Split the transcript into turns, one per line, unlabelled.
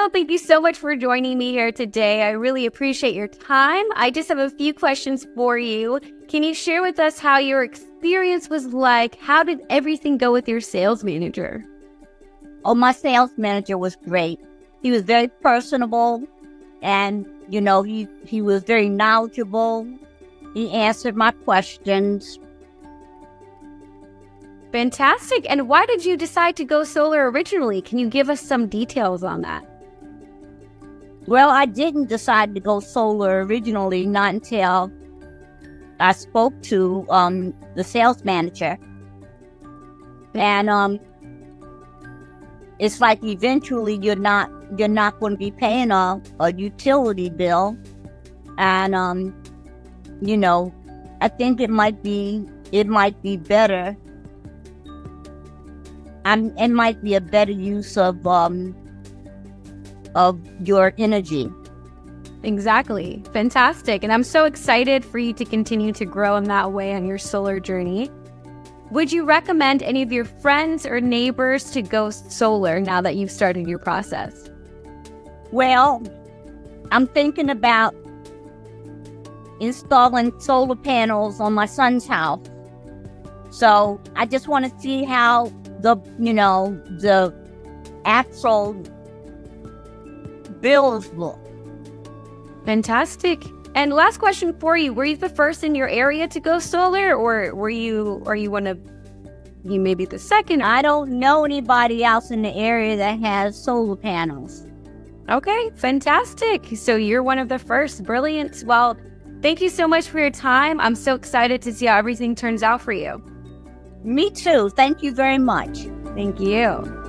Well, thank you so much for joining me here today. I really appreciate your time. I just have a few questions for you. Can you share with us how your experience was like? How did everything go with your sales manager?
Oh, my sales manager was great. He was very personable, and, he was very knowledgeable. He answered my questions.
Fantastic. And why did you decide to go solar originally? Can you give us some details on that?
Well, I didn't decide to go solar originally, not until I spoke to the sales manager. And it's like eventually you're not going to be paying a utility bill. And I think it might be better. It might be a better use of your energy.
Exactly. Fantastic. And I'm so excited for you to continue to grow in that way on your solar journey. Would you recommend any of your friends or neighbors to go solar now that you've started your process?
Well, I'm thinking about installing solar panels on my son's house. So I just want to see how the actual bills look.
Fantastic. And last question for you. Were you the first in your area to go solar, or are you maybe the second?
I don't know anybody else in the area that has solar panels.
Okay, fantastic. So you're one of the first. Brilliant. Well, thank you so much for your time. I'm so excited to see how everything turns out for you.
Me too. Thank you very much.
Thank you.